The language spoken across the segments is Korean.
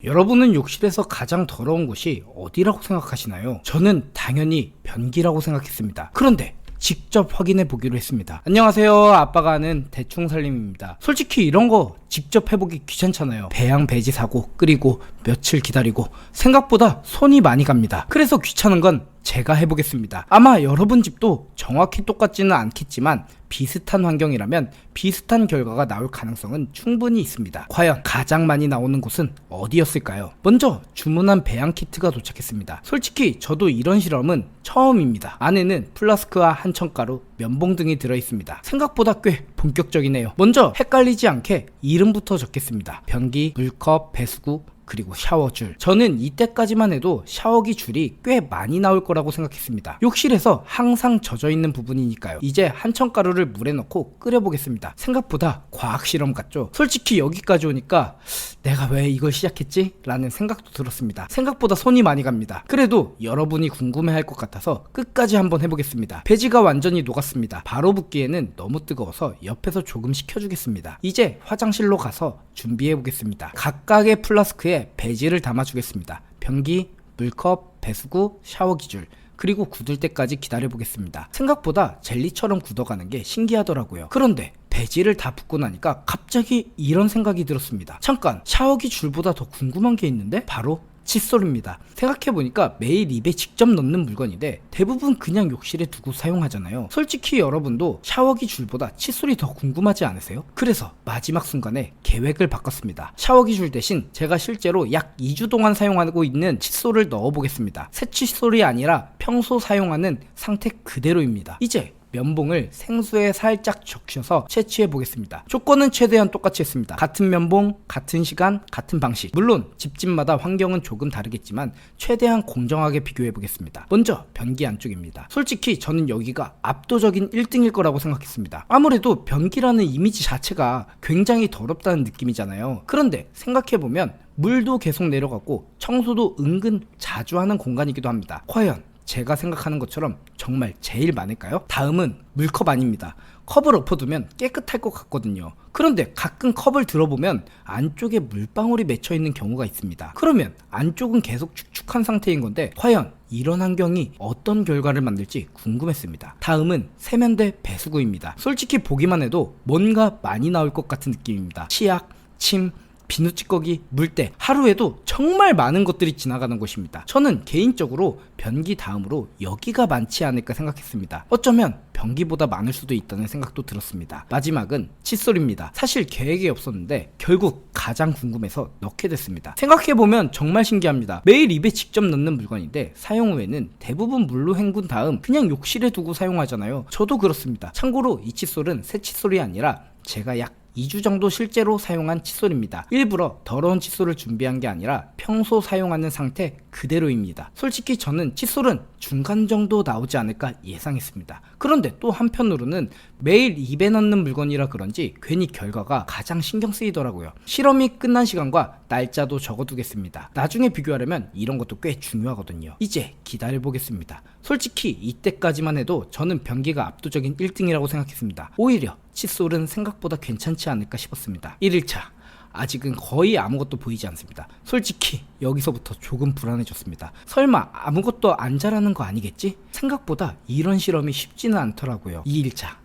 여러분은 욕실에서 가장 더러운 곳이 어디라고 생각하시나요? 저는 당연히 변기라고 생각했습니다. 그런데 직접 확인해 보기로 했습니다. 안녕하세요, 아빠가 아는 대충살림입니다. 솔직히 이런 거 직접 해보기 귀찮잖아요. 배양 배지 사고 끓이고 며칠 기다리고 생각보다 손이 많이 갑니다. 그래서 귀찮은 건 제가 해보겠습니다. 아마 여러분 집도 정확히 똑같지는 않겠지만 비슷한 환경이라면 비슷한 결과가 나올 가능성은 충분히 있습니다. 과연 가장 많이 나오는 곳은 어디였을까요? 먼저 주문한 배양 키트가 도착했습니다. 솔직히 저도 이런 실험은 처음입니다. 안에는 플라스크와 한천가루, 면봉 등이 들어있습니다. 생각보다 꽤 본격적이네요. 먼저 헷갈리지 않게 이름부터 적겠습니다. 변기, 물컵, 배수구, 그리고 샤워줄. 저는 이때까지만 해도 샤워기 줄이 꽤 많이 나올 거라고 생각했습니다. 욕실에서 항상 젖어있는 부분이니까요. 이제 한천가루를 물에 넣고 끓여보겠습니다. 생각보다 과학실험 같죠? 솔직히 여기까지 오니까 내가 왜 이걸 시작했지? 라는 생각도 들었습니다. 생각보다 손이 많이 갑니다. 그래도 여러분이 궁금해할 것 같아서 끝까지 한번 해보겠습니다. 배지가 완전히 녹았습니다. 바로 붓기에는 너무 뜨거워서 옆에서 조금 식혀주겠습니다. 이제 화장실로 가서 준비해보겠습니다. 각각의 플라스크에 배지를 담아주겠습니다. 변기, 물컵, 배수구, 샤워기줄, 그리고 굳을 때까지 기다려보겠습니다. 생각보다 젤리처럼 굳어가는 게 신기하더라고요. 그런데 배지를 다 붓고 나니까 갑자기 이런 생각이 들었습니다. 잠깐, 샤워기 줄보다 더 궁금한 게 있는데? 바로 칫솔입니다. 생각해보니까 매일 입에 직접 넣는 물건인데 대부분 그냥 욕실에 두고 사용하잖아요. 솔직히 여러분도 샤워기 줄보다 칫솔이 더 궁금하지 않으세요? 그래서 마지막 순간에 계획을 바꿨습니다. 샤워기 줄 대신 제가 실제로 약 2주 동안 사용하고 있는 칫솔을 넣어보겠습니다. 새 칫솔이 아니라 평소 사용하는 상태 그대로입니다. 이제 면봉을 생수에 살짝 적셔서 채취해 보겠습니다. 조건은 최대한 똑같이 했습니다. 같은 면봉, 같은 시간, 같은 방식. 물론 집집마다 환경은 조금 다르겠지만 최대한 공정하게 비교해 보겠습니다. 먼저 변기 안쪽입니다. 솔직히 저는 여기가 압도적인 1등일 거라고 생각했습니다. 아무래도 변기라는 이미지 자체가 굉장히 더럽다는 느낌이잖아요. 그런데 생각해보면 물도 계속 내려가고 청소도 은근 자주 하는 공간이기도 합니다. 과연 제가 생각하는 것처럼 정말 제일 많을까요? 다음은 물컵 아닙니다. 컵을 엎어두면 깨끗할 것 같거든요. 그런데 가끔 컵을 들어보면 안쪽에 물방울이 맺혀있는 경우가 있습니다. 그러면 안쪽은 계속 축축한 상태인 건데 과연 이런 환경이 어떤 결과를 만들지 궁금했습니다. 다음은 세면대 배수구입니다. 솔직히 보기만 해도 뭔가 많이 나올 것 같은 느낌입니다. 치약, 침, 비누 찌꺼기, 물때, 하루에도 정말 많은 것들이 지나가는 곳입니다. 저는 개인적으로 변기 다음으로 여기가 많지 않을까 생각했습니다. 어쩌면 변기보다 많을 수도 있다는 생각도 들었습니다. 마지막은 칫솔입니다. 사실 계획이 없었는데 결국 가장 궁금해서 넣게 됐습니다. 생각해보면 정말 신기합니다. 매일 입에 직접 넣는 물건인데 사용 후에는 대부분 물로 헹군 다음 그냥 욕실에 두고 사용하잖아요. 저도 그렇습니다. 참고로 이 칫솔은 새 칫솔이 아니라 제가 약 2주 정도 실제로 사용한 칫솔입니다. 일부러 더러운 칫솔을 준비한 게 아니라 평소 사용하는 상태 그대로입니다. 솔직히 저는 칫솔은 중간 정도 나오지 않을까 예상했습니다. 그런데 또 한편으로는 매일 입에 넣는 물건이라 그런지 괜히 결과가 가장 신경 쓰이더라고요. 실험이 끝난 시간과 날짜도 적어두겠습니다. 나중에 비교하려면 이런 것도 꽤 중요하거든요. 이제 기다려보겠습니다. 솔직히 이때까지만 해도 저는 변기가 압도적인 1등이라고 생각했습니다. 오히려 칫솔은 생각보다 괜찮지 않을까 싶었습니다. 1일차 아직은 거의 아무것도 보이지 않습니다. 솔직히 여기서부터 조금 불안해졌습니다. 설마 아무것도 안 자라는 거 아니겠지? 생각보다 이런 실험이 쉽지는 않더라고요. 2일차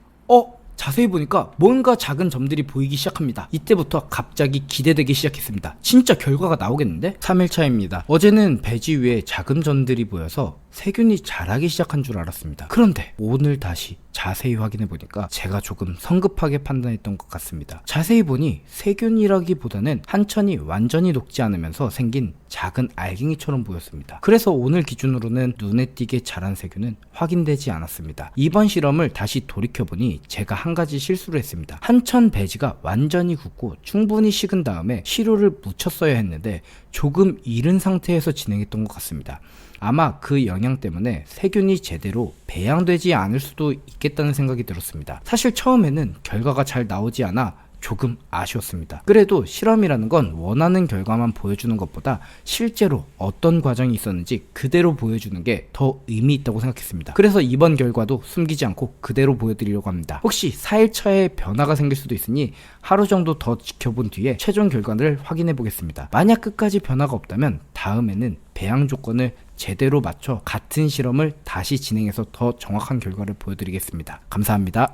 자세히 보니까 뭔가 작은 점들이 보이기 시작합니다. 이때부터 갑자기 기대되기 시작했습니다. 진짜 결과가 나오겠는데? 3일차입니다. 어제는 배지 위에 작은 점들이 보여서 세균이 자라기 시작한 줄 알았습니다. 그런데 오늘 다시 자세히 확인해 보니까 제가 조금 성급하게 판단했던 것 같습니다. 자세히 보니 세균이라기보다는 한천이 완전히 녹지 않으면서 생긴 작은 알갱이처럼 보였습니다. 그래서 오늘 기준으로는 눈에 띄게 자란 세균은 확인되지 않았습니다. 이번 실험을 다시 돌이켜보니 제가 한 가지 실수를 했습니다. 한천 배지가 완전히 굳고 충분히 식은 다음에 시료를 묻혔어야 했는데 조금 이른 상태에서 진행했던 것 같습니다. 아마 그 영향 때문에 세균이 제대로 배양되지 않을 수도 있겠다는 생각이 들었습니다. 사실 처음에는 결과가 잘 나오지 않아 조금 아쉬웠습니다. 그래도 실험이라는 건 원하는 결과만 보여주는 것보다 실제로 어떤 과정이 있었는지 그대로 보여주는 게 더 의미 있다고 생각했습니다. 그래서 이번 결과도 숨기지 않고 그대로 보여드리려고 합니다. 혹시 4일차에 변화가 생길 수도 있으니 하루 정도 더 지켜본 뒤에 최종 결과를 확인해 보겠습니다. 만약 끝까지 변화가 없다면 다음에는 배양 조건을 제대로 맞춰 같은 실험을 다시 진행해서 더 정확한 결과를 보여드리겠습니다. 감사합니다.